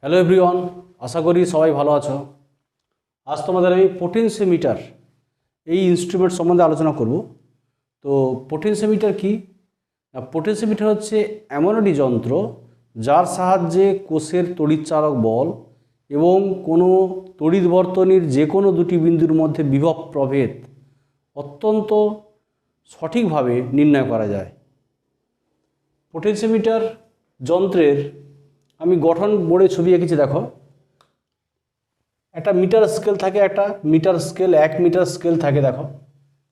Hello everyone, আশা করি সবাই ভালো আছো। আজ তোমাদের আমি পোটেনশিওমিটার এই ইনস্ট্রুমেন্ট সম্বন্ধে আলোচনা করব। তো পোটেনশিওমিটার কি না, পোটেনশিওমিটার হচ্ছে এমন একটি যন্ত্র যার সাহায্যে কোষের তড়িৎচালক বল এবং কোনো তড়িৎবর্তনীর যে কোনো দুটি বিন্দুর মধ্যে বিভব প্রভেদ অত্যন্ত সঠিকভাবে নির্ণয় করা যায়। পোটেনশিওমিটার যন্ত্রের আমি গঠন বোর্ডে ছবি এঁকেছি, দেখো। একটা মিটার স্কেল থাকে, একটা মিটার স্কেল 1 মিটার স্কেল থাকে, দেখো।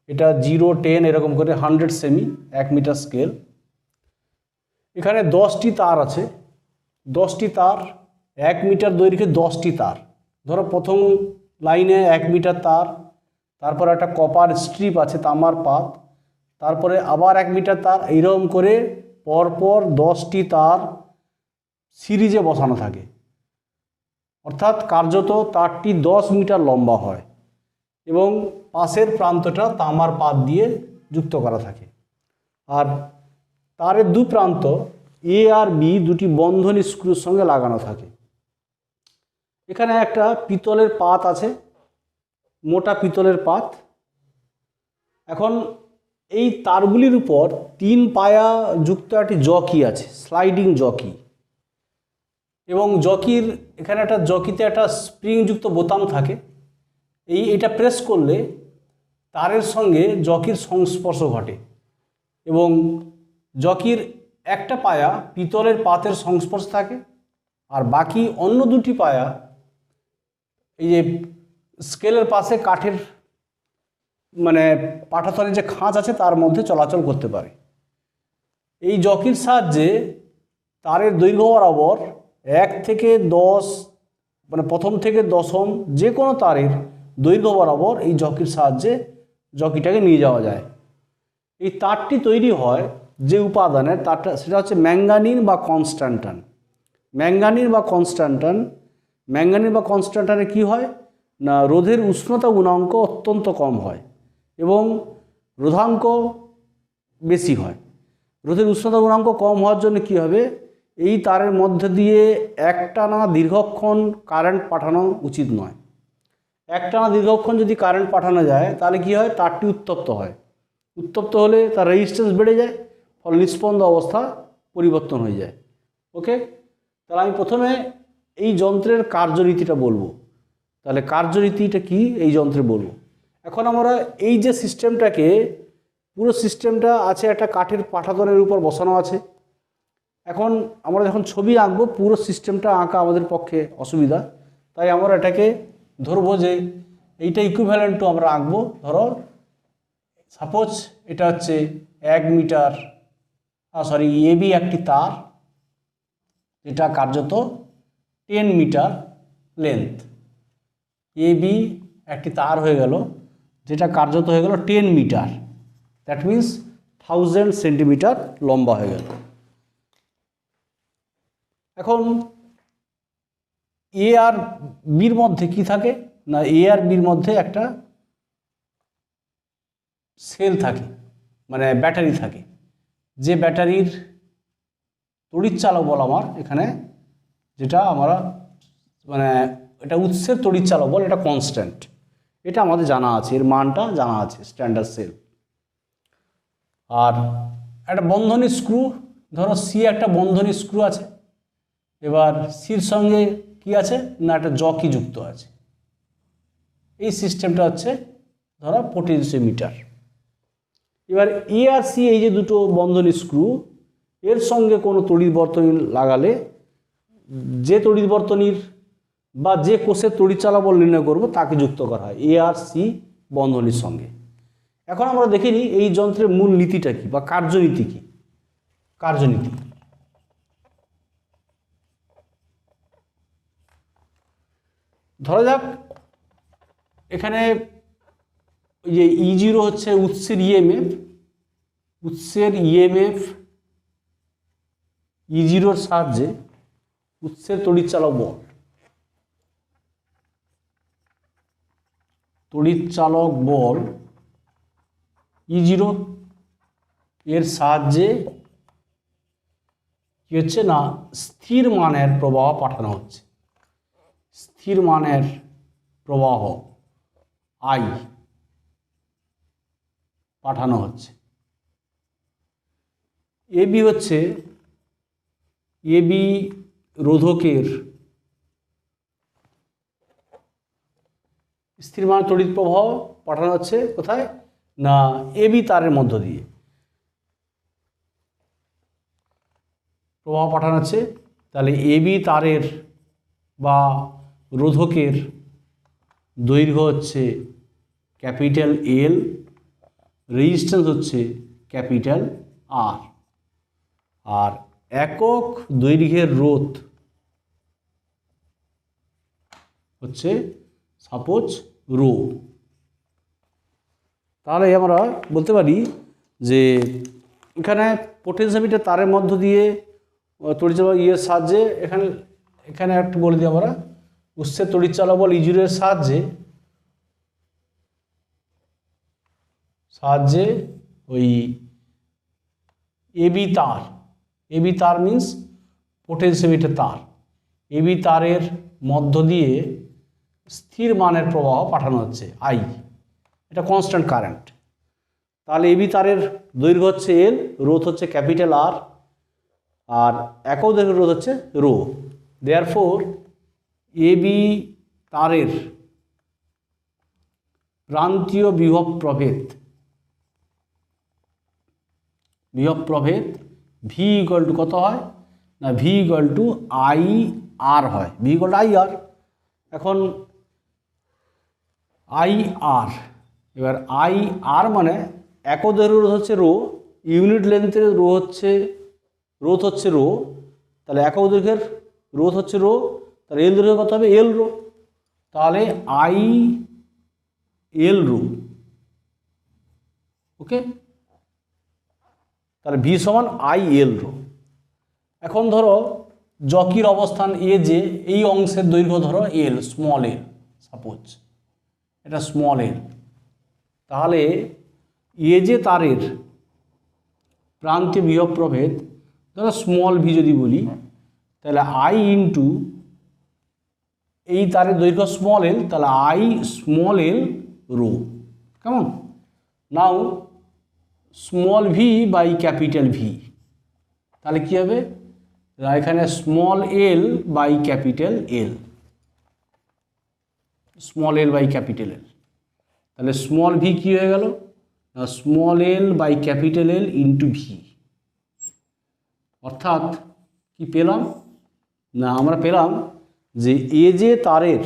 এটা 0, 10 এরকম করে 100 সেমি 1 মিটার স্কেল। এখানে 10টি তার আছে, 10টি তার, 1 মিটার দৈর্ঘ্যে 10টি তার। ধরো প্রথম লাইনে 1 মিটার তার, তারপর একটা কপার স্ট্রিপ আছে, তামার পাত, তারপরে আবার 1 মিটার তার, এইরকম করে পরপর 10টি তার সিরিজে বসানো থাকে। অর্থাৎ কার্যত তারটি 10 মিটার লম্বা হয় এবং পাশের প্রান্তটা তামার পাত দিয়ে যুক্ত করা থাকে। আর তারের দু প্রান্ত এ আর বি দুটি বন্ধন স্ক্রুর সঙ্গে লাগানো থাকে। এখানে একটা পিতলের পাত আছে, মোটা পিতলের পাত। এখন এই তারগুলির উপর 3 পায়া যুক্ত একটি জকি আছে, স্লাইডিং জকি। এবং জকির এখানে একটা জকিতে একটা স্প্রিংযুক্ত বোতাম থাকে। এটা প্রেস করলে তারের সঙ্গে জকির সংস্পর্শ ঘটে এবং জকির একটা পায়া পিতলের পাতের সংস্পর্শ থাকে আর বাকি অন্য দুটি পায়া এই যে স্কেলের পাশে কাঠের মানে পাঠাতনের যে খাঁজ আছে তার মধ্যে চলাচল করতে পারে। এই জকির সাহায্যে তারের দৈর্ঘ্য বরাবর 1 থেকে 10 মানে প্রথম থেকে দশম যে কোনো তারের দৈর্ঘ্য বরাবর এই জকির সাহায্যে জকিটাকে নিয়ে যাওয়া যায়। এই তারটি তৈরি হয় যে উপাদানের, তারটা সেটা হচ্ছে ম্যাঙ্গানিন বা কনস্ট্যান্টান। ম্যাঙ্গানিন বা কনস্ট্যান্টানে কী হয় না, রোধের উষ্ণতা গুণাঙ্ক অত্যন্ত কম হয় এবং রোধাঙ্ক বেশি হয়। রোধের উষ্ণতা গুণাঙ্ক কম হওয়ার জন্য কী হবে, এই তারের মধ্যে দিয়ে একটানা দীর্ঘক্ষণ কারেন্ট পাঠানো উচিত নয়। একটানা দীর্ঘক্ষণ যদি কারেন্ট পাঠানো যায় তাহলে কী হয়, তারটি উত্তপ্ত হয়। উত্তপ্ত হলে তার রেজিস্ট্যান্স বেড়ে যায়, ফলে নিস্পন্দ অবস্থা পরিবর্তন হয়ে যায়। ওকে, তাহলে আমি প্রথমে এই যন্ত্রের কার্যরীতিটা বলবো। তাহলে কার্যরীতিটা কি এই যন্ত্রে বলবো। এখন আমরা এই যে সিস্টেমটাকে, পুরো সিস্টেমটা আছে একটা কাঠের পাঠাতনের উপর বসানো আছে। এখন আমরা যখন ছবি আঁকবো পুরো সিস্টেমটা আঁকা আমাদের পক্ষে অসুবিধা, তাই আমরা এটাকে ধরবো যে এইটা ইকুইভ্যালেন্ট টু আমরা আঁকবো। ধরো সাপোজ এটা হচ্ছে 1 মিটার এবি একটি তার, যেটা কার্যত 10 মিটার লেন্থ। এবি একটি তার হয়ে গেল যেটা কার্যত হয়ে গেল 10 মিটার, দ্যাট মিন্স 1000 সেন্টিমিটার লম্বা হয়ে গেল। এখন এ আর বির মধ্যে কি থাকে না, এ আর বির মধ্যে একটা সেল থাকে, মানে ব্যাটারি থাকে। যে ব্যাটারির তড়িৎচালক বল আমার এখানে, যেটা আমরা মানে এটা উৎসের তড়িৎচালক বল, এটা কনস্ট্যান্ট, এটা আমাদের জানা আছে, এর মানটা জানা আছে, স্ট্যান্ডার্ড সেল। আর একটা বন্ধনী স্ক্রু, ধরো সি একটা বন্ধনী স্ক্রু আছে, এবার সির সঙ্গে কি আছে না একটা জকি যুক্ত আছে। এই সিস্টেমটা হচ্ছে ধরো পোটেনশিওমিটার। এবার এ আর সি এই যে দুটো বন্ধনী স্ক্রু, এর সঙ্গে কোনো তড়িৎবর্তনী লাগালে যে তড়িৎবর্তনীর বা যে কোষের তড়িৎচালক বল নির্ণয় করব তাকে যুক্ত করা হয় এ আর সি বন্ধনীর সঙ্গে। এখন আমরা দেখে নিই এই যন্ত্রের মূল নীতিটা কি বা কার্যনীতি কি। কার্যনীতি, ধরা যাক এখানে ওই যে E0 হচ্ছে উৎসের ইএমএফ, E0 সাহায্যে উৎসের তড়িৎচালক বল E0 এর সাহায্যে কি হচ্ছে না, স্থির মানের প্রবাহ পাঠানো হচ্ছে। স্থির মানের প্রবাহ আই পাঠানো হচ্ছে। এবি হচ্ছে এবি রোধকের স্থির মান তড়িৎ প্রবাহ পাঠানো হচ্ছে কোথায় না এবি তারের মধ্য দিয়ে প্রবাহ পাঠানো হচ্ছে। তাহলে এবি তারের বা রোধকের দৈর্ঘ্য হচ্ছে ক্যাপিটাল এল, রেজিস্ট্যান্স হচ্ছে ক্যাপিটাল আর, আর একক দৈর্ঘ্যের রোধ হচ্ছে সাপোজ রো। তাহলে আমরা বলতে পারি যে এখানে পোটেনশিওমিটার তারের মধ্য দিয়ে তড়িৎচালক ইয়ের সাহায্যে এখানে একটু বলে দিই আমরা উৎসের তড়িৎচালক বল ইজুরের সাহায্যে ওই এবি তার মিন্স পোটেনশিওমিটার তার, এবি তারের মধ্য দিয়ে স্থির মানের প্রবাহ পাঠানো হচ্ছে আই, এটা কনস্ট্যান্ট কারেন্ট। তাহলে এবি তারের দৈর্ঘ্য হচ্ছে এল, রোধ হচ্ছে ক্যাপিটাল আর, আর একক দৈর্ঘ্যের রোধ হচ্ছে রো। দেয়ারফোর এবি তারের প্রান্তীয় বিভব প্রভেদ ভি ইকুয়াল টু কত হয় না ভি ইকুয়াল টু আই আর হয়, ভি ইকুয়াল টু আই আর। এখন আই আর, এবার আই আর মানে একক দৈর্ঘ্যের রোধ হচ্ছে রো, ইউনিট লেন্থের রোধ হচ্ছে রো, তাহলে একক দৈর্ঘ্যের রোধ হচ্ছে রো, তাহলে এল দৈর্ঘ্য কত হবে এল রো, তাহলে আই এল রো। ওকে, তাহলে ভি সমান আই এল রো। এখন ধরো জকির অবস্থান এ যে এই অংশের দৈর্ঘ্য ধরো এল, স্মল এল, সাপোজ এটা স্মল এল, তাহলে এ যে তারের প্রান্তীয় বিভব প্রভেদ ধরো স্মল ভি যদি বলি, তাহলে আই ইন্টু এই তারের দৈর্ঘ্য স্মল এল, তাহলে আই স্মল এল রো। কেমন? Now small V by capital V, তাহলে কী হবে এখানে small L by capital L, small L by capital L, তাহলে স্মল ভি কী হয়ে গেল না small L by capital L into V. অর্থাৎ কি পেলাম না আমরা পেলাম যে এ যে তারের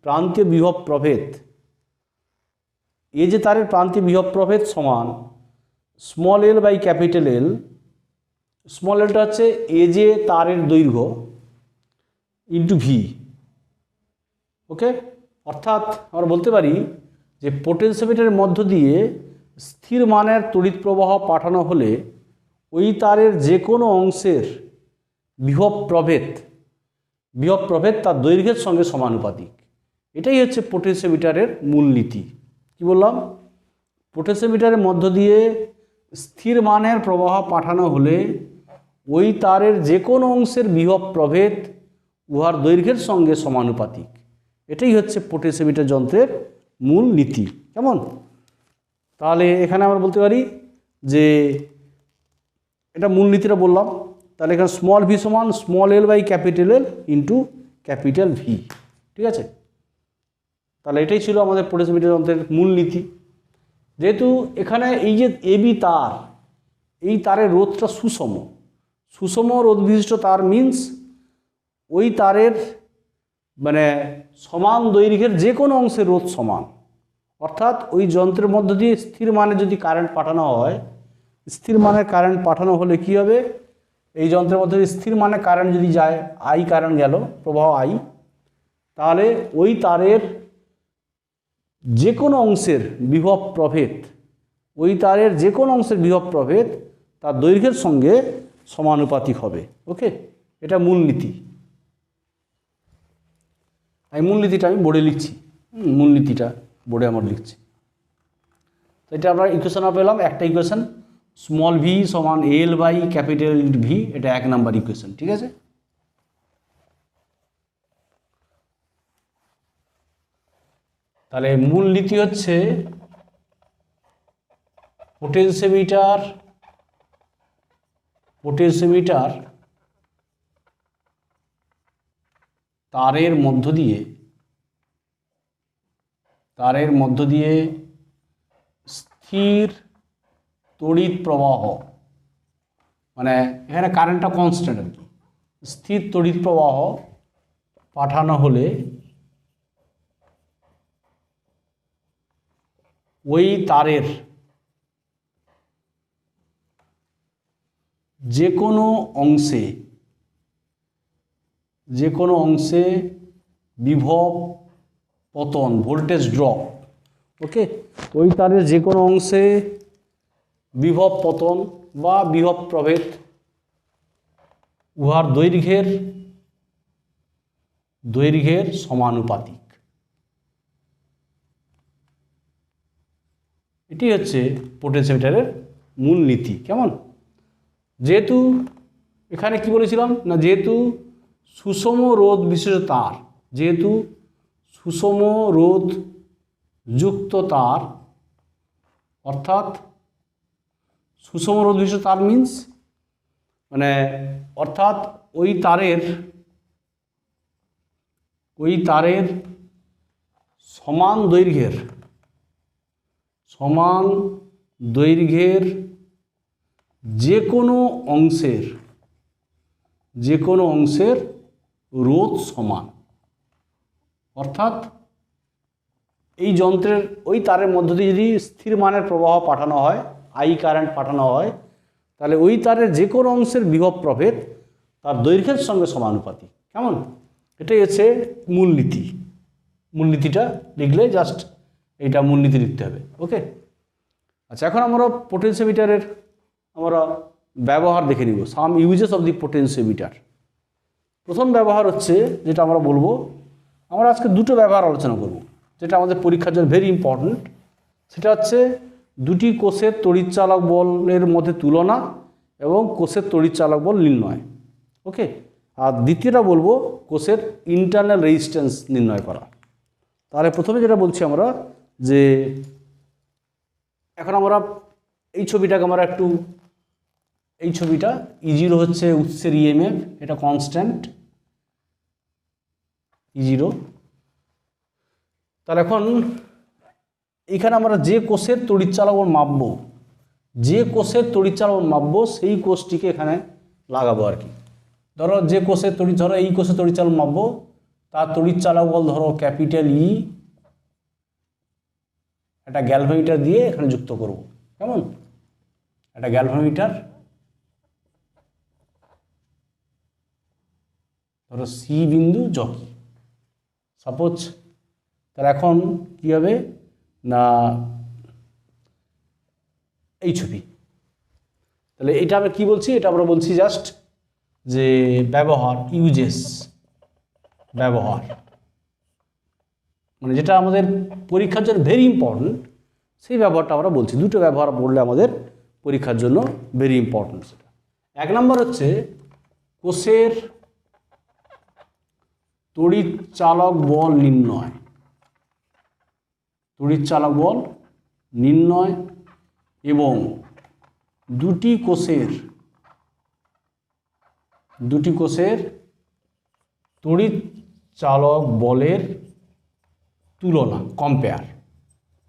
প্রান্তীয় বিভব প্রভেদ সমান small L by capital L. Small এলটা হচ্ছে এ যে তারের দৈর্ঘ্য ইন্টু ভি। ওকে, অর্থাৎ আমরা বলতে পারি যে পোটেনশিওমিটারের মধ্য দিয়ে স্থির মানের তড়িৎ প্রবাহ পাঠানো হলে ওই তারের যে কোনো অংশের বিভব প্রভেদ তার দৈর্ঘ্যের সঙ্গে সমানুপাতিক। এটাই হচ্ছে পোটেনশিওমিটারের মূলনীতি। কি বললাম? পোটেনশিওমিটারের মধ্য দিয়ে স্থির মানের প্রবাহ পাঠানো হলে ওই তারের যে কোনো অংশের বিভব প্রভেদ উহার দৈর্ঘ্যের সঙ্গে সমানুপাতিক। এটাই হচ্ছে পোটেনশিওমিটার যন্ত্রের মূল নীতি। কেমন? তাহলে এখানে আমরা বলতে পারি যে এটা মূলনীতিটা বললাম। তাহলে এখানে স্মল ভি সমান small L by capital L into capital V. ঠিক আছে, তাহলে এটাই ছিল আমাদের পোটেনশিওমিটার যন্ত্রের মূলনীতি। যেহেতু এখানে এই যে এবি তার, এই তারের রোধটা সুষম রোধ বিশিষ্ট তার মিন্স ওই তারের মানে সমান দৈর্ঘ্যের যে কোনো অংশের রোধ সমান। অর্থাৎ ওই যন্ত্রের মধ্য দিয়ে স্থির মানে যদি কারেন্ট পাঠানো হয়, স্থির মানের কারেন্ট পাঠানো হলে কি হবে, এই যন্ত্রের মধ্যে স্থির মানে কারেন্ট যদি যায়, আই কারেন্ট গেল, প্রবাহ আই, তাহলে ওই তারের যে কোনো অংশের বিভব প্রভেদ তার দৈর্ঘ্যের সঙ্গে সমানুপাতিক হবে। ওকে, এটা মূলনীতি। এই মূলনীতিটা আমি বোর্ডে লিখছি, মূলনীতিটা বোর্ডে আমার লিখছি। তো এটা আমরা ইকুয়েশন পেলাম, একটা ইকুয়েশন স্মল ভি সমান এল বাই ক্যাপিটাল ভি, এটা 1 নাম্বার ইকুয়েশন। ঠিক আছে। তাহলে মূলনীতি হচ্ছে পোটেনশিওমিটার তারের মধ্য দিয়ে স্থির তড়িৎ প্রবাহ, মানে এখানে কারেন্টটা কনস্ট্যান্ট আর কি, স্থির তড়িৎ প্রবাহ পাঠানো হলে ওই তারের যে কোনো অংশে বিভব পতন, ভোল্টেজ ড্রপ, ওকে, ওই তারের যে কোনো অংশে বিভব পতন বা বিভব প্রভেদ উহার দৈর্ঘ্যের সমানুপাতিক। এটি হচ্ছে পোটেনশিওমিটারের মূলনীতি। কেমন? যেহেতু এখানে কি বলেছিলাম না, যেহেতু সুষম রোধ বিশিষ্ট তার, যেহেতু সুষম রোধ যুক্ত তার, অর্থাৎ সুষম রোধ বিশিষ্ট তার মিন্স মানে অর্থাৎ ওই তারের সমান দৈর্ঘ্যের যে কোনো অংশের রোধ সমান। অর্থাৎ এই যন্ত্রের ওই তারের মধ্য দিয়ে যদি স্থির মানের প্রবাহ পাঠানো হয়, আই কারেন্ট পাঠানো হয়, তাহলে ওই তারের যে কোনো অংশের বিভব প্রভেদ তার দৈর্ঘ্যের সঙ্গে সমানুপাতিক। কেমন? এটাই হচ্ছে মূলনীতি। মূলনীতিটা লিখলে জাস্ট এইটা মূলনীতি লিখতে হবে। ওকে, আচ্ছা, এখন আমরা পোটেনশিওমিটারের ব্যবহার দেখে নিব। সাম ইউজেস অফ দি পোটেনশিওমিটার। প্রথম ব্যবহার হচ্ছে যেটা আমরা বলবো, আমরা আজকে দুটো ব্যবহার আলোচনা করব যেটা আমাদের পরীক্ষার জন্য ভেরি ইম্পর্ট্যান্ট। সেটা হচ্ছে দুটি কোষের তড়িৎচালক বলের মধ্যে তুলনা এবং কোষের তড়িৎচালক বল নির্ণয়। ওকে, আর দ্বিতীয়টা বলবো কোষের ইন্টারনাল রেজিস্ট্যান্স নির্ণয় করা। তাহলে প্রথমে যেটা বলছি আমরা, যে এখন আমরা এই ছবিটাকে আমরা একটু, এই ছবিটা E0 হচ্ছে উৎসের ইএমএফ, এটা কনস্ট্যান্ট E0। তাহলে এখন এখানে আমরা যে কোষের তড়িৎচালক বল মাপবো, সেই কোষটিকে এখানে লাগাবো আর কি। ধরো যে কোষের এই কোষের তড়িৎচালক মাপবো, তার তড়িৎচালক বল ধরো ক্যাপিটাল ই, একটা গ্যালভানোমিটার দিয়ে এখানে যুক্ত করব। কেমন? একটা গ্যালভানোমিটার ধরো সি বিন্দু জকি সাপোজ। তাহলে এখন কি হবে না, এই ছবি, তাহলে এটা আমরা কি বলছি, এটা আমরা বলছি জাস্ট যে ব্যবহার, ব্যবহার মানে যেটা আমাদের পরীক্ষার জন্য ভেরি ইম্পর্টেন্ট, সেই ব্যবহারটা আমরা বলছি। দুটো ব্যবহার বললে আমাদের পরীক্ষার জন্য ভেরি ইম্পর্টেন্ট। সেটা এক নম্বর হচ্ছে কোষের তড়িৎচালক বল নির্ণয় এবং দুটি কোষের তড়িৎচালক বলের তুলনা, কম্পেয়ার।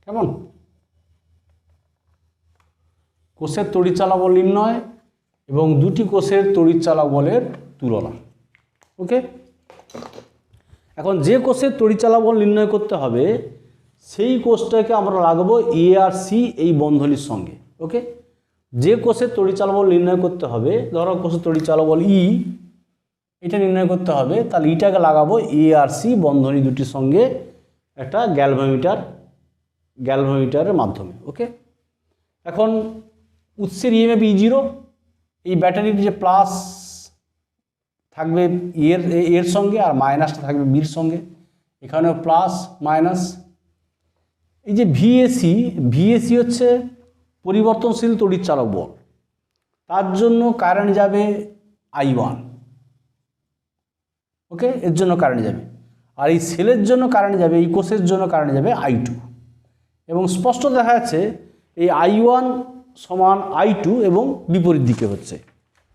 কেমন? কোষের তড়িৎচালক বল নির্ণয় এবং দুটি কোষের তড়িৎচালক বলের তুলনা। ওকে, এখন যে কোষের তড়িৎচালক বল নির্ণয় করতে হবে সেই কোষটাকে আমরা লাগাবো এ আর সি এই বন্ধনীর সঙ্গে। ওকে, যে কোষের তড়িৎচালক বল নির্ণয় করতে হবে, ধরো কোষের তড়িৎচালক বল ই, এটা নির্ণয় করতে হবে, তাহলে ইটাকে লাগাবো এ আর সি বন্ধনী দুটির সঙ্গে একটা গ্যালভানোমিটারের মাধ্যমে। ওকে, এখন উৎসের ইএমএফ E0, এই ব্যাটারির যে প্লাস থাকবে এর সঙ্গে আর মাইনাসটা থাকবে বির সঙ্গে, এখানেও প্লাস মাইনাস। এই যে ভিএসি হচ্ছে পরিবর্তনশীল তড়িৎচালক বল, তার জন্য কারেন্ট যাবে I1। ওকে, এর জন্য কারেন্ট যাবে। আর এই সেলের জন্য কারেন্ট যাবে, এই কোষের জন্য কারেন্ট যাবে I2। এবং স্পষ্ট দেখা যাচ্ছে এই I1 সমান I2 এবং বিপরীত দিকে হচ্ছে।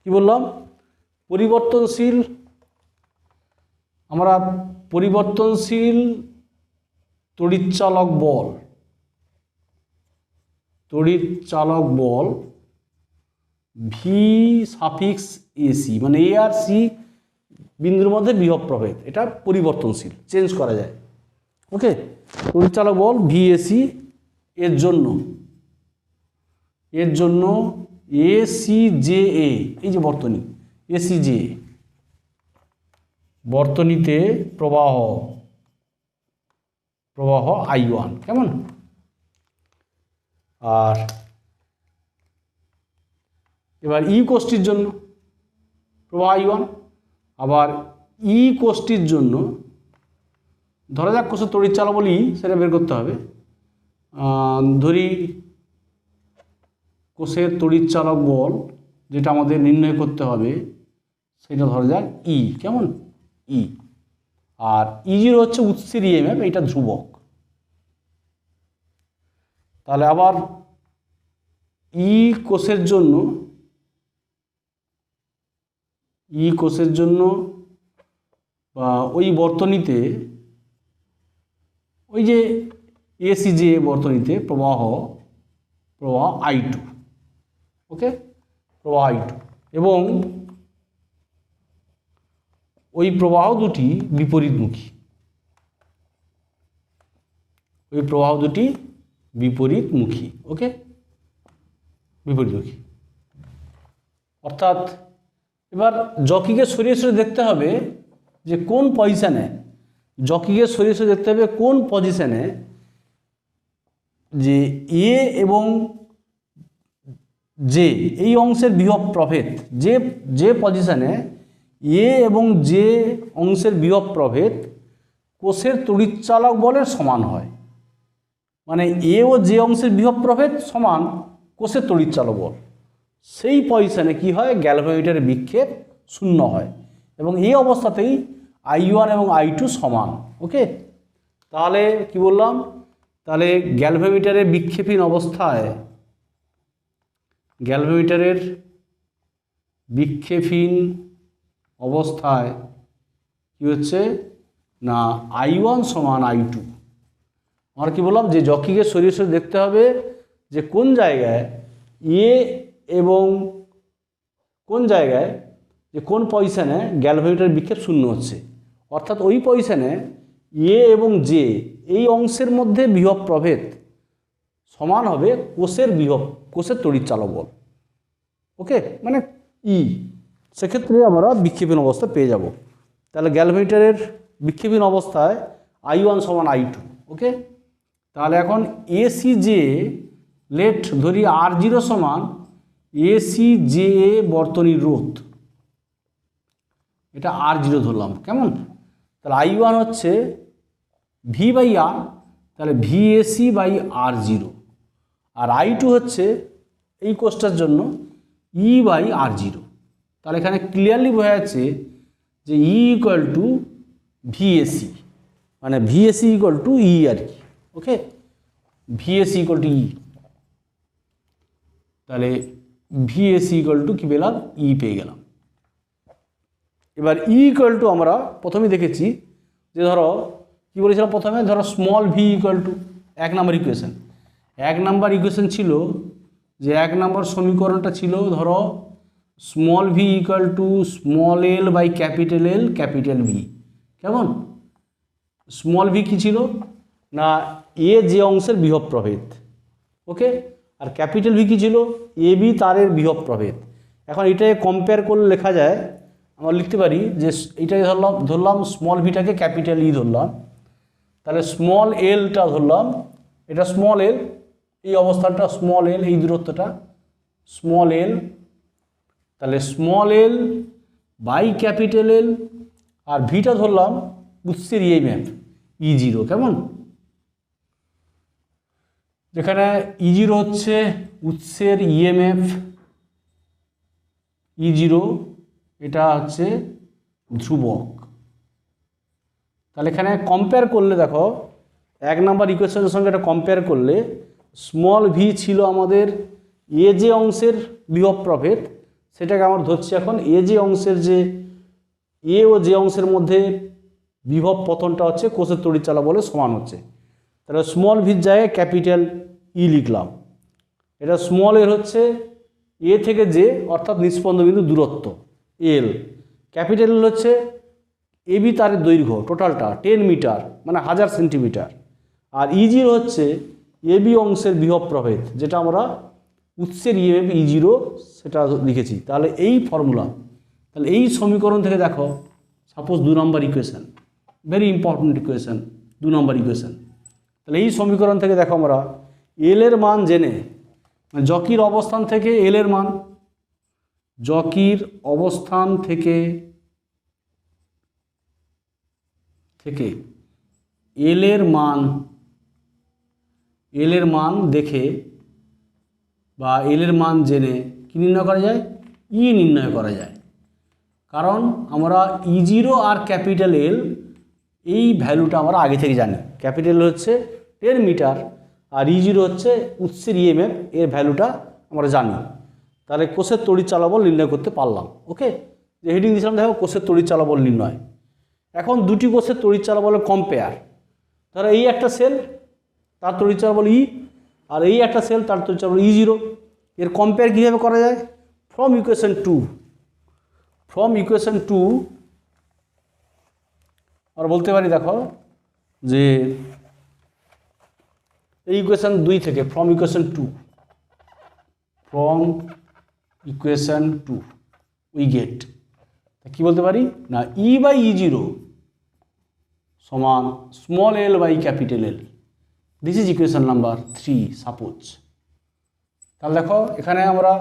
কি বললাম? পরিবর্তনশীল, আমরা পরিবর্তনশীল তড়িৎচালক বল ভি সাফিক্স এসি, মানে এ আর সি বিন্দুর মধ্যে বিভব প্রভেদ, এটা পরিবর্তনশীল, চেঞ্জ করা যায়। ওকে, তড়িৎচালক বল ভিএসি এর জন্য এসিজেএ, এই যে বর্তনী এসিজে, বর্তনীতে প্রবাহ I1, কেমন? আর এবার ই কোষটির জন্য প্রবাহ I1, আবার ই কোষটির জন্য ধরা যাক কোষের তড়িৎচালক বলি, সেটা বের করতে হবে। ধরি কোষের তড়িৎচালক বল যেটা আমাদের নির্ণয় করতে হবে সেটা ধরা যাক ই, কেমন? ই। আর E0 হচ্ছে উৎসের ইএমএফ, এটা ধ্রুবক। তাহলে আবার ই কোষের জন্য বা ওই বর্তনীতে, ওই যে এসিজে বর্তনীতে প্রবাহ I2, ওকে, প্রবাহ I2, এবং ওই প্রবাহ দুটি বিপরীতমুখী, ওকে, বিপরীতমুখী। অর্থাৎ এবার জকিকে সরিয়ে দেখতে হবে যে কোন পজিশনে, দেখতে হবে কোন পজিশনে যে এ এবং জে এই অংশের বিভব প্রভেদ, যে পজিশনে এ এবং জে অংশের বিভব প্রভেদ কোষের তড়িৎচালক বলের সমান হয়। মানে এ ও জে অংশের বিভব প্রভেদ সমান কোষের তড়িৎচালক বল, সেই পজিশনে কি হয়? গ্যালভানোমিটারের বিক্ষেপ শূন্য হয়, এবং এই অবস্থাতেই I1 এবং I2 সমান। ওকে, তাহলে কি বললাম? তাহলে গ্যালভানোমিটারের বিক্ষেপহীন অবস্থায় কি হচ্ছে না I1 সমান I2। আমরা কি বললাম? যে জকিকে সরিয়ে দেখতে হবে যে কোন জায়গায় এ এবং কোন পজিশনে গ্যালভানোমিটারের বিক্ষেপ শূন্য হচ্ছে, অর্থাৎ ওই পজিশনে এ এবং জে এই অংশের মধ্যে বিভব প্রভেদ সমান হবে কোষের তড়িৎচালক বল। ওকে, মানে ই, সেক্ষেত্রে আমরা বিক্ষেপহীন অবস্থা পেয়ে যাব। তাহলে গ্যালভানোমিটারের বিক্ষেপহীন অবস্থায় I1 সমান I2। ওকে, তাহলে এখন এসিজে লেট ধরি R0 সমান এসিজে বর্তনীর রোধ, এটা R0 ধরলাম, কেমন? তাহলে I1 হচ্ছে V/R, তাহলে VAC/R0, আর I2 হচ্ছে এই কোষটার জন্য E/R0। তাহলে এখানে ক্লিয়ারলি বোঝা যাচ্ছে যে E = VAC, মানে VAC = E আর কি। ওকে, VAC = E, তাহলে VAC কি পেলাম? E পেয়ে গেলাম। এবার E = আমরা প্রথমেই দেখেছি যে ধরো কি বলেছিলাম প্রথমে, ধরো স্মল v = 1 নম্বর ইকুয়েশন। 1 নম্বর ইকুয়েশন ছিল যে 1 নম্বর সমীকরণটা ছিল ধরো small v = small l/L capital V, কেমন? স্মল v কি ছিল না এ যে অংশের বিভব প্রভেদ, ওকে, আর ক্যাপিটাল V কি ছিল? এ বি তারের বিভব প্রভেদ। এখন এটাকে কম্পেয়ার করলে লেখা যায়, আমরা লিখতে পারি যে এইটাই ধরলাম স্মল ভিটাকে ক্যাপিটাল E ধরলাম, তাহলে স্মল এলটা ধরলাম, এটা স্মল এল, এই অবস্থানটা স্মল এল, এই দূরত্বটা স্মল এল, তাহলে small L by capital L, আর ভিটা ধরলাম উৎসের ইএমএফ E0, কেমন? যেখানে E0 হচ্ছে উৎসের ইএমএফ E0, এটা হচ্ছে ধ্রুবক। তাহলে এখানে কম্পেয়ার করলে দেখো 1 নাম্বার ইকুয়েশনের সঙ্গে এটা কম্পেয়ার করলে স্মল ভি ছিল আমাদের এ যে অংশের বিভব প্রভেদ, সেটাকে আমরা ধরছি এখন এ যে অংশের যে এ ও যে অংশের মধ্যে বিভব পতনটা হচ্ছে কোষের তড়িৎচালক বলে সমান হচ্ছে। তাহলে স্মল ভির জায়গায় ক্যাপিটাল ই লিখলাম। এটা স্মল এর হচ্ছে এ থেকে যে অর্থাৎ নিষ্পন্দ বিন্দু দূরত্ব এল, ক্যাপিটাল এল হচ্ছে এবি তারের দৈর্ঘ্য টোটালটা 10 মিটার মানে 1000 সেন্টিমিটার, আর ই0 হচ্ছে এবি অংশের বিভব প্রভেদ যেটা আমরা উৎসের ইএমএফ ই0 সেটা লিখেছি। তাহলে এই ফর্মুলা, তাহলে এই সমীকরণ থেকে দেখো সাপোজ 2 নম্বর ইকুয়েশন, ভেরি ইম্পর্টেন্ট ইকুয়েশন, 2 নম্বর ইকুয়েশন। তাহলে এই সমীকরণ থেকে দেখো আমরা এল এর মান জেনে, মানে জকির অবস্থান থেকে এল এর মান, জকির অবস্থান থেকে এল এর মান দেখে বা এল এর মান জেনে কি নির্ণয় করা যায়, ই নির্ণয় করা যায়। কারণ আমরা ই0 আর ক্যাপিটাল এল এই ভ্যালুটা আমরা আগে থেকে জানি। ক্যাপিটাল হচ্ছে 10 মিটার আর ই0 হচ্ছে উৎসের ইএমএফ, এর ভ্যালুটা আমরা জানি। তাহলে কোষের তড়িৎচালক বল নির্ণয় করতে পারলাম। ওকে, যে হেডিং দিয়েছিলাম দেখো কোষের তড়িৎচালক বল নির্ণয়। এখন দুটি কোষের তড়িৎচালক বলের কম্পেয়ার। ধরো এই একটা সেল তার তড়িৎচালক বল ই, আর এই একটা সেল তার তড়িৎচালক বল ই0। এর কম্পেয়ার কীভাবে করা যায়? ফ্রম ইকুয়েশন 2 আমরা বলতে পারি দেখো যে এই ইকুয়েশন 2 থেকে ফ্রম ইকুয়েশন 2 উই গেট কি বলতে পারি না, ই বাই ই0 সমান small L by capital L. This is equation number 3 suppose. তাহলে দেখো এখানে আমরা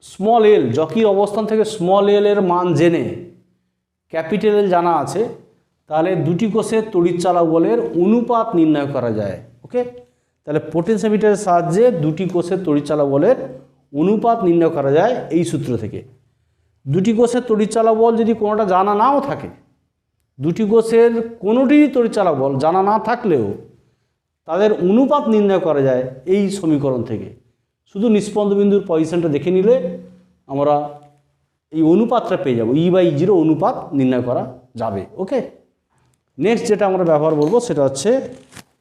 স্মল এল জকির অবস্থান থেকে স্মল এল এর মান জেনে ক্যাপিটাল এল জানা আছে, তাহলে দুটি কোষের তড়িৎচালক বলের অনুপাত নির্ণয় করা যায়। ওকে, তাহলে পোটেনশিওমিটারের সাহায্যে দুটি কোষের তড়িৎচালক বলের অনুপাত নির্ণয় করা যায় এই সূত্র থেকে। দুটি কোষের তড়িৎচালক বল যদি কোনোটা জানা নাও থাকে, দুটি কোষের কোনোটিই তড়িৎচালক বল জানা না থাকলেও তাদের অনুপাত নির্ণয় করা যায় এই সমীকরণ থেকে। শুধু নিষ্পন্দ বিন্দুর পজিশনটা দেখে নিলে আমরা এই অনুপাতটা পেয়ে যাব, ই বাই ই0 অনুপাত নির্ণয় করা যাবে। ওকে, নেক্সট যেটা আমরা ব্যবহার করব সেটা হচ্ছে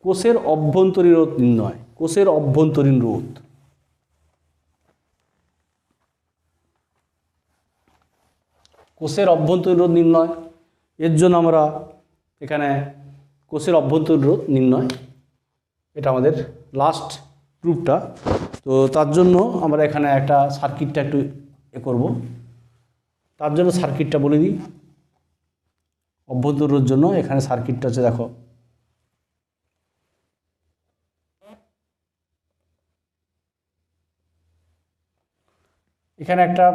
কোষের অভ্যন্তরীণ রোধ নির্ণয়। কোষের অভ্যন্তরীণ রোধ, কোষের অভ্যন্তরীণ রোধ নির্ণয়, এর জন্য আমরা এখানে কোষের অভ্যন্তরীণ রোধ নির্ণয়, এটা আমাদের লাস্ট প্রুফটা। তো তার জন্য আমরা এখানে একটা সার্কিটটা একটু করব। তার জন্য সার্কিটটা বলে দিই। অভ্যন্তরীণ রোধের জন্য এখানে সার্কিটটা হচ্ছে দেখো, এখানে একটা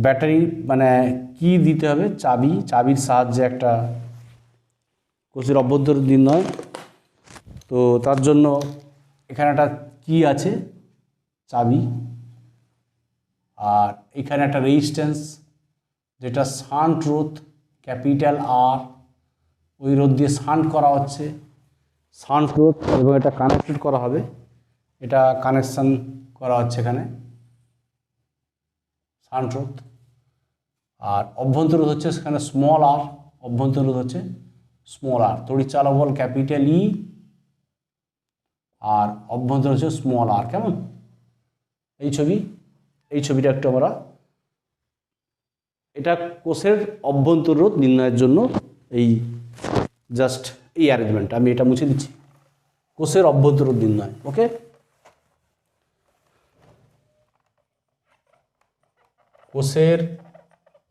ব্যাটারি মানে কি দিতে হবে, চাবির সাহায্যে একটা কোষের অভ্যন্তরীণ নির্ণয়। তো তার জন্য এখানে একটা কি আছে, চাবি, আর এখানে একটা রেজিস্ট্যান্স যেটা শান্ট রোধ ক্যাপিটাল আর, ওই রোধ দিয়ে শান্ট করা হচ্ছে, শান্ট রোধ, এবং এটা কানেক্টেড করা হবে, এটা কানেকশান করা হচ্ছে এখানে শান্ট রোধ। আর অভ্যন্তরীণ রোধ হচ্ছে সেখানে স্মল আর, অভ্যন্তরীণ রোধ হচ্ছে স্মল আর, তড়িৎচালক বল ক্যাপিটাল ই আর অভ্যন্তরীণ হচ্ছে স্মল আর। কেমন এই ছবিটা একটু আমরা, এটা কোষের অভ্যন্তরীণ রোধ নির্ণয়ের জন্য এই জাস্ট এই অ্যারেঞ্জমেন্ট, আমি এটা মুছে দিচ্ছি, কোষের অভ্যন্তরীণ রোধ নির্ণয়। ওকে, কোষের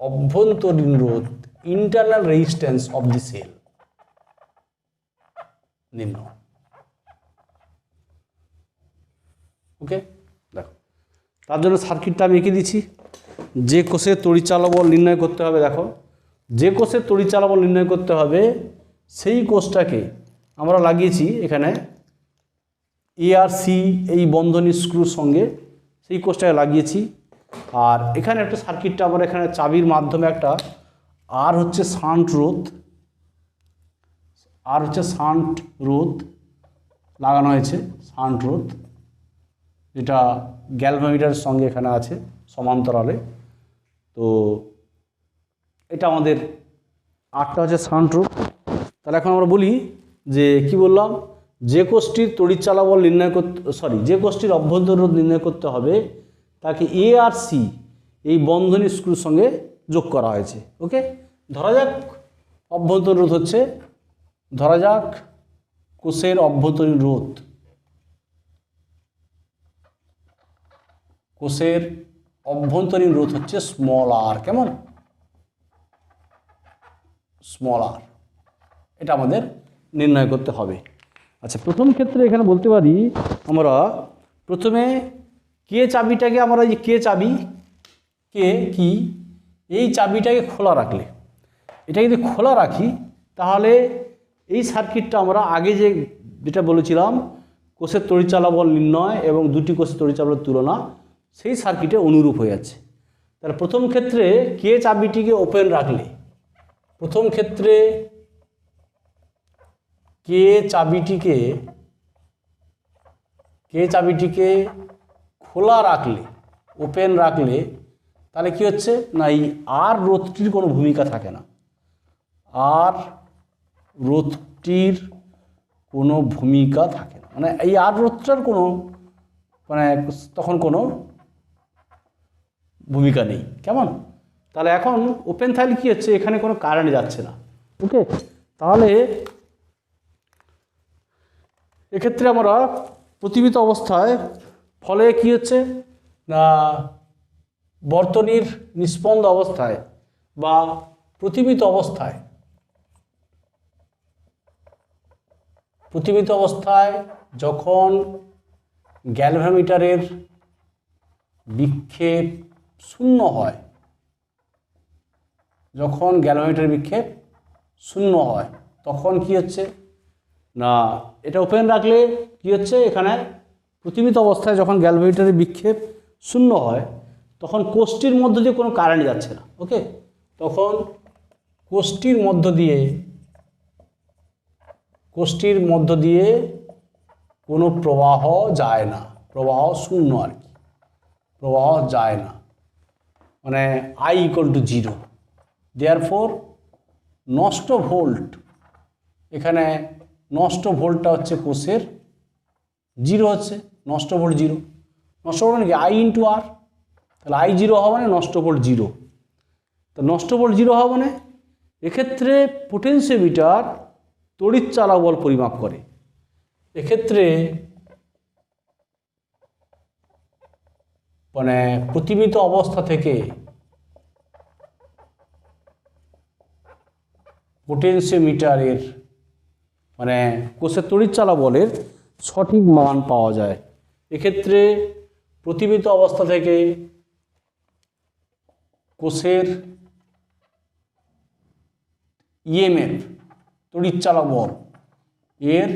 অভ্যন্তরীণ রোধ, internal resistance of the cell নির্ণয়। ওকে, দেখো তার জন্য সার্কিটটা আমি এঁকে দিচ্ছি। যে কোষের তড়িৎচালক বল নির্ণয় করতে হবে, দেখো যে কোষের তড়িৎচালক বল নির্ণয় করতে হবে সেই কোষটাকে আমরা লাগিয়েছি এখানে এ আর সি এই বন্ধনী স্ক্রুর সঙ্গে, সেই কোষটাকে লাগিয়েছি। আর এখানে একটা সার্কিটটা আমরা এখানে চাবির মাধ্যমে একটা, আর হচ্ছে শান্ট রোধ, আর হচ্ছে শান্ট রোধ লাগানো হয়েছে, শান্ট রোধ, যেটা গ্যালভানোমিটারের সঙ্গে এখানে আছে সমান্তরালে। তো এটা আমাদের আরটা হচ্ছে শান্ট রোধ। তাহলে এখন আমরা বলি যে কি বললাম, যে কোষটির তড়িৎ চালাবল নির্ণয় করতে, যে কোষটির অভ্যন্তর রোধ নির্ণয় করতে হবে তাকে এ আর সি এই বন্ধনী স্ক্রুর সঙ্গে যোগ করা হয়েছে। ওকে, ধরা যাক অভ্যন্তর রোধ হচ্ছে, ধরা যাক কোষের অভ্যন্তরীণ রোধ, কোষের অভ্যন্তরীণ রোধ হচ্ছে স্মল আর। কেমন? স্মল আর, এটা আমাদের নির্ণয় করতে হবে। আচ্ছা, প্রথম ক্ষেত্রে এখানে বলতে পারি আমরা প্রথমে কে চাবিটাকে, আমরা এই কে চাবি, কে কি, এই চাবিটাকে খোলা রাখলে, এটা যদি খোলা রাখি তাহলে এই সার্কিটটা আমরা আগে যেটা বলেছিলাম কোষের তড়িৎ চালাবল নির্ণয় এবং দুটি কোষের তড়িৎ চালাবলের তুলনা, সেই সার্কিটে অনুরূপ হয়ে যাচ্ছে। তাহলে প্রথম ক্ষেত্রে কে চাবিটিকে ওপেন রাখলে, প্রথম ক্ষেত্রে কে চাবিটিকে খোলা রাখলে, ওপেন রাখলে, তাহলে কি হচ্ছে না, এই আর রোধটির কোনো ভূমিকা থাকে না, আর রোধটির কোনো ভূমিকা থাকে না, মানে এই আর রোধটার কোনো তখন কোনো ভূমিকা নেই। কেমন? তাহলে এখন ওপেন থাকলে কি হচ্ছে, এখানে কোনো কারেন্ট যাচ্ছে না। ওকে, তাহলে এক্ষেত্রে আমরা প্রতিবিত অবস্থায় ফলে কি হচ্ছে না, বর্তনীর নিস্পন্দ অবস্থায় বা প্রতিবিত অবস্থায় যখন গ্যালভানোমিটারের বিক্ষেপ শূন্য হয়, যখন গ্যালভানোমিটারের বিক্ষেপ শূন্য হয় তখন কি হচ্ছে না, এটা ওপেন রাখলে কি হচ্ছে, এখানে প্রতিবিত অবস্থায় যখন গ্যালভানোমিটারের বিক্ষেপ শূন্য হয় তখন কোষটির মধ্য দিয়ে কোনো কারেন্ট যাচ্ছে না। ওকে, তখন কোষটির মধ্য দিয়ে কোনো প্রবাহ যায় না, প্রবাহ শূন্য আর কি, প্রবাহ যায় না, মানে I = 0। দেয়ারফোর নষ্ট ভোল্ট, এখানে নষ্ট ভোল্টটা হচ্ছে কোষের 0 হচ্ছে, নষ্ট ভোল্ট 0, নষ্ট ভোল্ট মানে কি I × R, তাহলে I 0 হওয়া মানে নষ্ট ভোল্ট 0, তো নষ্ট ভোল্ট 0 হওয়া মানে এক্ষেত্রে পোটেনশিওমিটার তড়িৎ চালাবল পরিমাপ করে। এক্ষেত্রে মানে প্রতিবিত অবস্থা থেকে পোটেনশিওমিটারের মানে কোষের তড়িৎ চালাবলের সঠিক মান পাওয়া যায়। এক্ষেত্রে প্রতিবিত অবস্থা থেকে কোষের ইএমএফ তড়িৎ চালাবল এর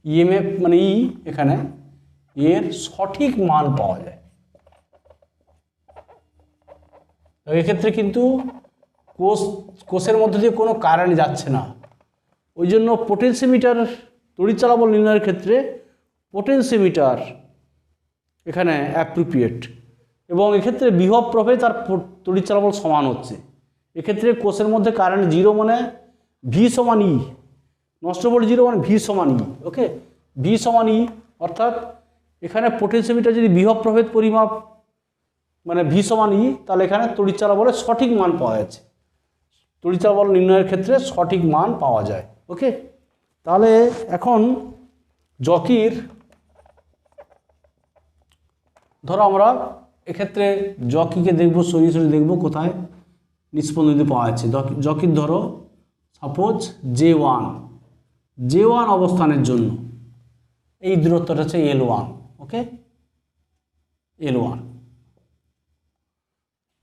ইএমএফ মানে এখানে এর সঠিক মান পাওয়া যায়। এক্ষেত্রে কিন্তু কোষের মধ্যে দিয়ে কোনো কারেন্ট যাচ্ছে না, ওই জন্য পোটেনশিওমিটার তড়িৎ চালাবল নির্ণয়ের ক্ষেত্রে পোটেনশিওমিটার এখানে অ্যাপ্রোপ্রিয়েট, এবং এক্ষেত্রে বিভব প্রভেদ আর তড়িৎ চালাবল সমান হচ্ছে। এক্ষেত্রে কোষের মধ্যে কারেন্ট 0 মানে V = E, নষ্ট ভোল্ট 0 মানে V = E। ওকে, V = E অর্থাৎ এখানে পোটেনশিওমিটার যদি বিভব প্রভেদ পরিমাপ মানে V = E, তাহলে এখানে তড়িৎ চালাবলের সঠিক মান পাওয়া যাচ্ছে, তড়িৎ চালাবল নির্ণয়ের ক্ষেত্রে সঠিক মান পাওয়া যায়। ওকে, তাহলে এখন জকির, ধরো আমরা এক্ষেত্রে জকিকে দেখব, সরাসরি দেখব কোথায় নিষ্পন্দিত পাওয়া যাচ্ছে। জকির ধরো সাপোজ J1 অবস্থানের জন্য এই দূরত্বটা হচ্ছে L1। ওকে, L1,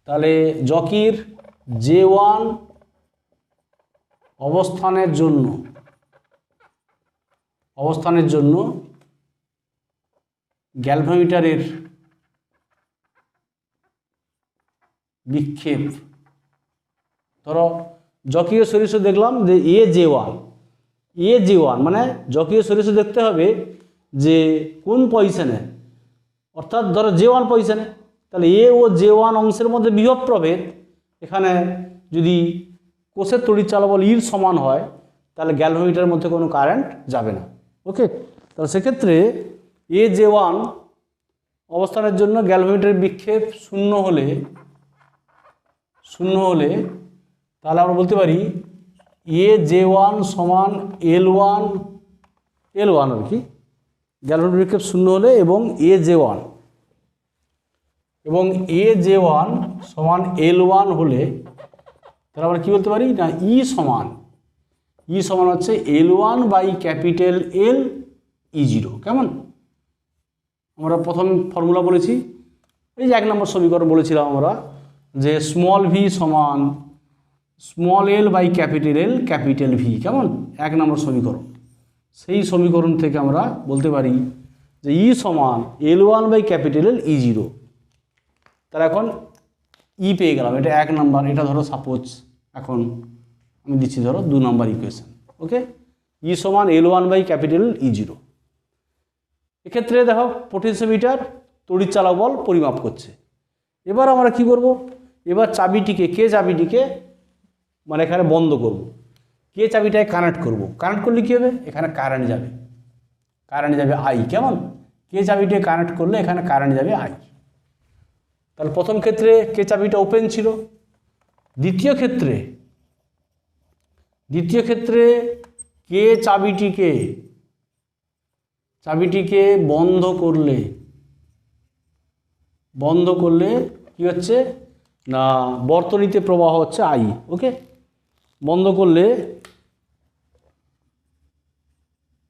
তাহলে জকির J1 অবস্থানের জন্য গ্যালভানোমিটারের বিক্ষেপ, ধরো জকির সরিষে দেখলাম যে J1 এ জে ওয়ান মানে জকীয় সরিষে দেখতে হবে যে কোন পজিশনে, অর্থাৎ ধরো জে ওয়ান পজিশনে, তাহলে এ ও জে ওয়ান অংশের মধ্যে বিভব প্রভেদ এখানে যদি কোষের তড়িৎ চালবল ইর সমান হয় তাহলে গ্যালভানোমিটারের মধ্যে কোনো কারেন্ট যাবে না। ওকে, তাহলে সেক্ষেত্রে এ জে ওয়ান অবস্থানের জন্য গ্যালভানোমিটারের বিক্ষেপ শূন্য হলে তাহলে আমরা বলতে পারি এ জে ওয়ান সমান এল ওয়ান আর কি, গ্যালভানোমিটার বিক্ষেপ শূন্য হলে এবং এ জে ওয়ান সমান এল ওয়ান হলে তাহলে আমরা কী বলতে পারি না ই সমান হচ্ছে L one by capital L E zero. কেমন, আমরা প্রথম ফর্মুলা বলেছি, এই যে 1 নম্বর সমীকরণ বলেছিলাম আমরা যে স্মল ভি সমান small L by capital V. কেমন, 1 নম্বর সমীকরণ, সেই সমীকরণ থেকে আমরা বলতে পারি যে ই সমান L one by capital L E zero. তাহলে এখন ই পেয়ে গেলাম, এটা 1 নম্বর, এটা ধরো সাপোজ এখন আমি দিচ্ছি ধরো 2 নম্বর ইকুয়েশন। ওকে, ই সমান L one by capital E zero. এক্ষেত্রে দেখো পোটেনশিওমিটার তড়িৎ চালক বল পরিমাপ করছে। এবার আমরা কি করব, এবার কে চাবিটিকে মানে এখানে বন্ধ করব, কে চাবিটায় কানেক্ট করব। কানেক্ট করলে কী হবে, এখানে কারেন্ট যাবে আই। কেমন, কে চাবিটায় কানেক্ট করলে এখানে কারেন্ট যাবে আই। তাহলে প্রথম ক্ষেত্রে কে চাবিটা ওপেন ছিল, দ্বিতীয় ক্ষেত্রে কে চাবিটিকে বন্ধ করলে কি হচ্ছে না বর্তনীতে প্রবাহ হচ্ছে আই। ওকে, বন্ধ করলে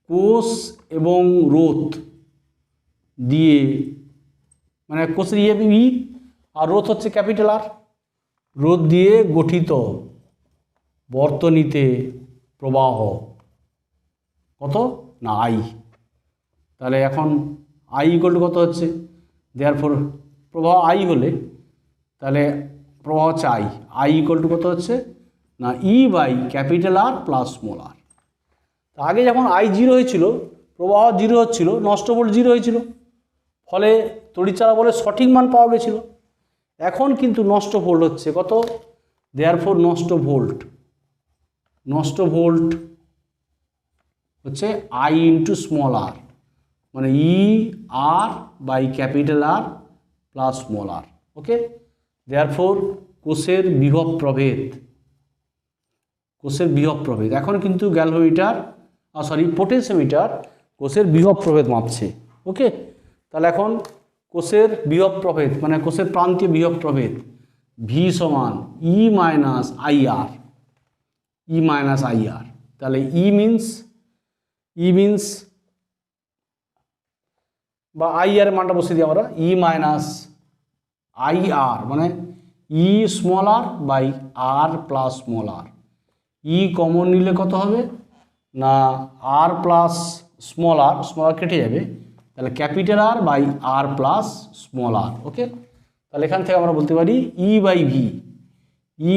কোষ এবং রোধ দিয়ে মানে কোষের ই আর রোধ হচ্ছে ক্যাপিটাল আর, রোধ দিয়ে গঠিত বর্তনীতে প্রবাহ কত না আই। তাহলে এখন আই ইকুয়াল টু কত হচ্ছে, দেয়ারফর প্রবাহ আই হলে তাহলে প্রবাহ হচ্ছে আই ইকুয়াল টু কত হচ্ছে না E by capital R plus small R. আগে যখন আই জিরো হয়েছিল, প্রবাহ জিরো হচ্ছিল, নষ্ট ভোল্ট জিরো হয়েছিল, ফলে তড়িৎ চালক বলের সঠিক মান পাওয়া গেছিল। এখন কিন্তু নষ্ট ভোল্ট হচ্ছে কত, দেয়ারফর নষ্ট ভোল্ট হচ্ছে আই ইন্টু স্মল আর, মানে E R by capital R plus small R. Okay, therefore কোষের বিভব প্রভেদ এখন কিন্তু গ্যালভানোমিটার পোটেনশিওমিটার কোষের বিভব প্রভেদ মাপছে। ওকে, তাহলে এখন কোষের বিভব প্রভেদ মানে কোষের প্রান্তীয় বিভব প্রভেদ ভি সমান ই মাইনাস আই আর। তাহলে ই মিনস বা আই আর মানটা বসিয়ে দিই আমরা, ই মাইনাস আই আর মানে E small R by R plus small R. E common নিলে কত হবে না আর প্লাস স্মল আর কেটে যাবে, তাহলে capital R by R plus small R. Okay, তাহলে এখান থেকে আমরা বলতে পারি ই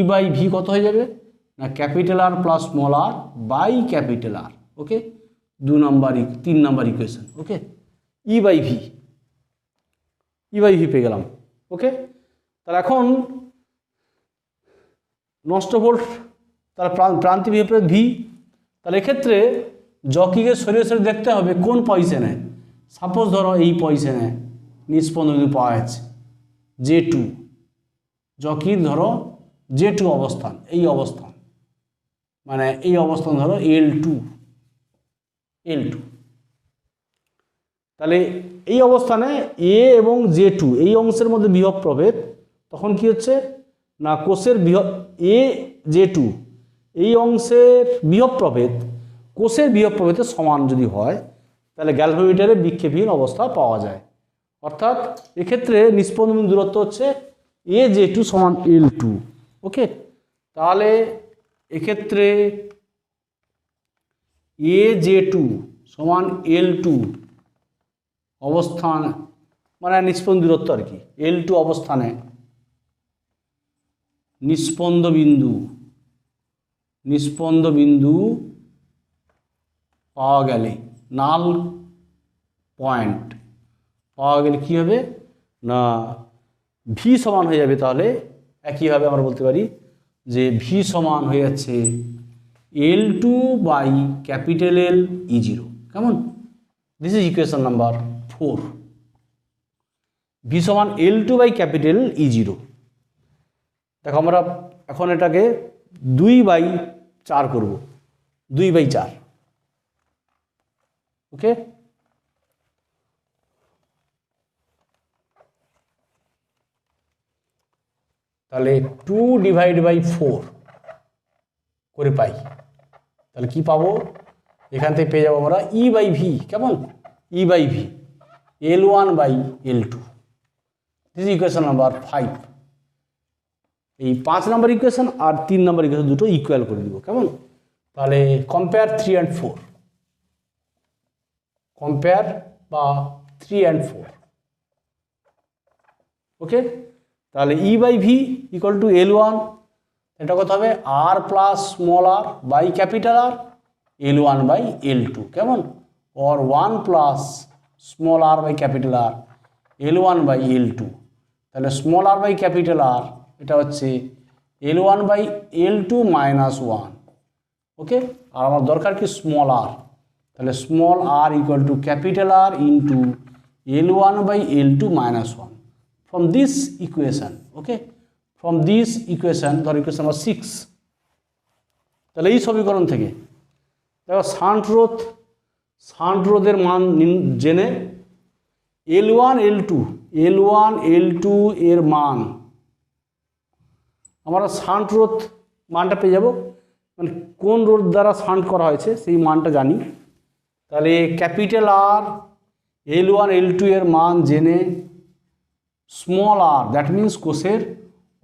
বাই ভি কত হয়ে যাবে না capital R plus small R by capital R. Okay, 3 number equation. Okay, E by V পেয়ে গেলাম। ওকে, তাহলে এখন নষ্ট ভোল্ট তাহলে প্রান্তিক বিভব প্রভেদ ভি। তাহলে এক্ষেত্রে জকিকে সরিয়ে দেখতে হবে কোন পজিশনে। সাপোজ ধরো এই পজিশনে নিষ্পন্দ বিন্দু পাওয়া যাচ্ছে J2, জকির ধরো J2 অবস্থান, এই অবস্থান মানে এই অবস্থান ধরো L2। তাহলে এই অবস্থানে এ এবং J2 এই অংশের মধ্যে বিভব প্রভেদ, তখন কি হচ্ছে না কোষের এ J2 এই অংশের বিভব প্রভেদ কোষের বিভব প্রভেদের সমান যদি হয় তাহলে গ্যালভানোমিটারে বিক্ষেপহীন অবস্থা পাওয়া যায়। অর্থাৎ এক্ষেত্রে নিষ্পন্দ বিন্দু দূরত্ব হচ্ছে J2 সমান L2। ওকে, তাহলে এক্ষেত্রে J2 সমান L2 অবস্থান মানে নিষ্পন্দ দূরত্ব আর কি, L2 অবস্থানে নিষ্পন্দ বিন্দু পাওয়া গেলে, নাল পয়েন্ট পাওয়া গেলে কী হবে না ভি সমান হয়ে যাবে, তাহলে একইভাবে আমরা বলতে পারি যে ভি সমান হয়ে যাচ্ছে L2 by capital L E0। কেমন? This is equation number 4। V সমান L2 বাই ক্যাপিটাল E0। দেখো আমরা এখন এটাকে 2/4 করব, 2/4। ওকে, তাহলে 2/4 করে পাই, তাহলে কি পাবো? এখান থেকে পেয়ে যাবো আমরা E/V। কেমন? E/V L1/L2। This equation number 5। এই 5 নম্বর ইকুয়েশন আর 3 নম্বর ইকুয়েশন দুটো ইকুয়াল করে দিব। কেমন? তাহলে কম্পেয়ার 3 and 4, কম্পেয়ার বা 3 and 4। ওকে, তাহলে E/V ইকুয়াল টু L1, এটা কত হবে? R plus small r by capital R L1/L2। কেমন? or 1 plus small r by capital R L1/L2। তাহলে small r by capital R এটা হচ্ছে L1/L2 মাইনাস 1। ওকে, আর আমার দরকার কি? Small r। তাহলে small r equal to capital R into L1/L2 minus 1 from this equation। Okay, from this equation, ধর equation number 6। তাহলে এই সমীকরণ থেকে দেখো শান্ট রোধের মান জেনে L1L2 এর মান আমরা শান্ট রোধ মানটা পেয়ে যাব, মানে কোন রোধ দ্বারা শান্ট করা হয়েছে সেই মানটা জানি। তাহলে ক্যাপিটাল R L1L2 এর মান জেনে স্মল r, দ্যাট মিন্স কোষের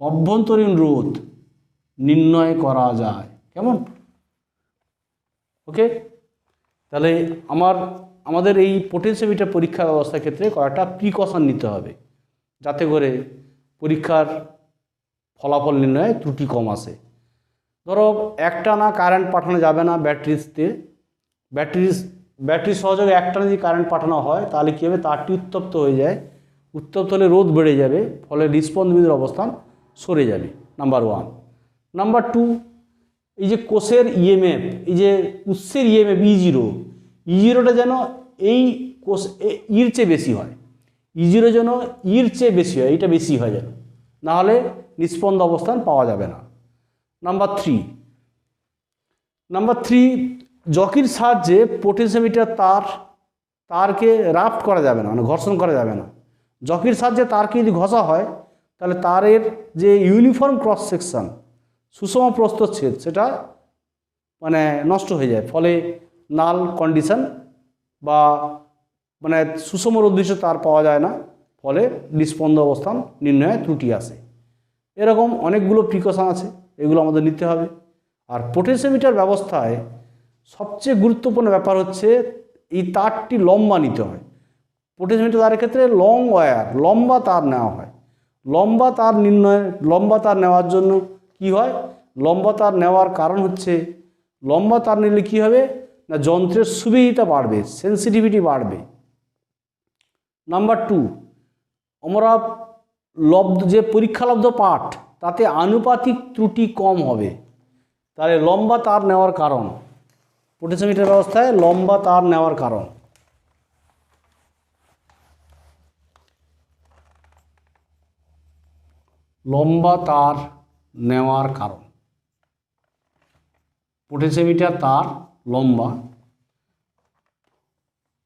অভ্যন্তরীণ রোধ নির্ণয় করা যায়। কেমন? ওকে, তাহলে আমাদের এই পোটেনশিওমিটার পরীক্ষা ব্যবস্থার ক্ষেত্রে কয়েকটা প্রিকশন নিতে হবে, যাতে করে পরীক্ষার ফলাফল নির্ণয়ে ত্রুটি কম আসে। ধরো একটানা কারেন্ট পাঠানো যাবে না ব্যাটারিতে, ব্যাটারি সহযোগে একটানা যদি কারেন্ট পাঠানো হয় তাহলে কী হবে? তারটি উত্তপ্ত হয়ে যায়, উত্তপ্ত হলে রোধ বেড়ে যাবে, ফলে রিসপন্স বিন্দুর অবস্থান সরে যাবে। নাম্বার 1। নাম্বার 2, এই যে কোষের ইএমএফ, এই যে উৎসের ইএমএফ E0টা যেন এই কোষ ইর চেয়ে বেশি হয়, E0 যেন ইর চেয়ে বেশি হয়, এইটা বেশি হয় যেন, নাহলে নিষ্পন্দ অবস্থান পাওয়া যাবে না। নাম্বার 3, জকির সাহায্যে পোটেনশিওমিটার তারকে রাফট করা যাবে না, মানে ঘর্ষণ করা যাবে না। জকির সাহায্যে তারকে যদি ঘষা হয় তাহলে তারের যে ইউনিফর্ম ক্রস সেকশন, সুষম প্রস্থচ্ছেদ, সেটা মানে নষ্ট হয়ে যায়, ফলে নাল কন্ডিশন বা মানে সুষম রোধদৃশ্য তার পাওয়া যায় না, ফলে নিষ্পন্দ অবস্থান নির্ণয়ে ত্রুটি আসে। এরকম অনেকগুলো প্রিকশন আছে, এগুলো আমাদের নিতে হবে। আর পোটেনশিওমিটার ব্যবস্থায় সবচেয়ে গুরুত্বপূর্ণ ব্যাপার হচ্ছে এই তারটি লম্বা নিতে হয়। পোটেনশিওমিটার তারের ক্ষেত্রে লং ওয়্যার, লম্বা তার নেওয়া হয়। লম্বা তার নেওয়ার জন্য কি হয়? লম্বা তার নেওয়ার কারণ হচ্ছে, লম্বা তার নিলে কী হবে না যন্ত্রের সুবিধা বাড়বে, সেন্সিটিভিটি বাড়বে। নাম্বার 2, আমরা যে পরীক্ষালব্ধ পাঠ তাতে আনুপাতিক ত্রুটি কম হবে। তাহলে লম্বা তার নেওয়ার কারণ, পোটেনশিওমিটার ব্যবস্থায় লম্বা তার নেওয়ার কারণ, পোটেনশিওমিটার তার লম্বা,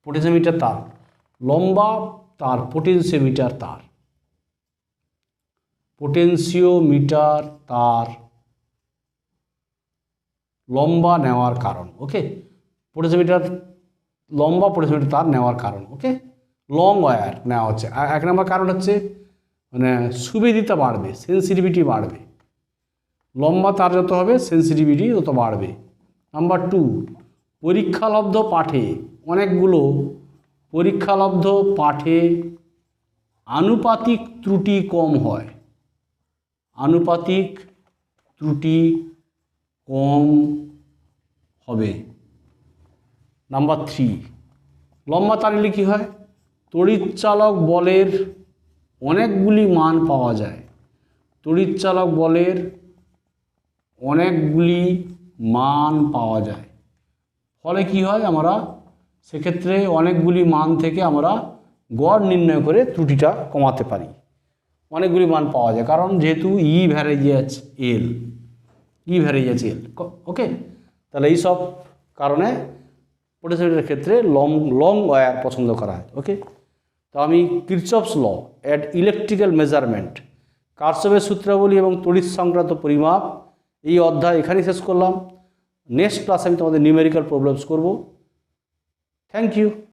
পোটেনশিওমিটার তার লম্বা নেওয়ার কারণ। ওকে, পোটেনশিওমিটার তার নেওয়ার কারণ। ওকে, লং ওয়্যার নেওয়া হচ্ছে। 1 নম্বর কারণ হচ্ছে মানে সুবিদিতা বাড়বে, সেন্সিটিভিটি বাড়বে। লম্বা তার যত হবে সেন্সিটিভিটি তত বাড়বে। নাম্বার 2, পরীক্ষালব্ধ পাঠে, অনেকগুলো পরীক্ষালব্ধ পাঠে আনুপাতিক ত্রুটি কম হয়, আনুপাতিক ত্রুটি কম হবে। নাম্বার 3, লম্বা টানলে কী হয়? তড়িৎচালক বলের অনেকগুলি মান পাওয়া যায়। তড়িৎচালক বলের অনেকগুলি মান পাওয়া যায়, ফলে কি হয়? আমরা সেক্ষেত্রে অনেকগুলি মান থেকে আমরা গড় নির্ণয় করে ত্রুটিটা কমাতে পারি। অনেকগুলি মান পাওয়া যায়, কারণ যেহেতু ই ভ্যারিয়েজ এল, ই ভ্যারিয়েজ এল, ওকে। তাহলে এইসব কারণে পোটেনশিওমিটারের ক্ষেত্রে লং ওয়্যার পছন্দ করা হয়, ওকে। তো আমি কিরচফস ল অ্যাট ইলেকট্রিক্যাল মেজারমেন্ট, কারশফের সূত্রাবলী এবং তড়িৎ সংক্রান্ত পরিমাপ, এই অধ্যায় এখানেই শেষ করলাম। নেক্সট ক্লাসে আমি তোমাদের নিউমেরিক্যাল প্রবলেমস করব। Thank you.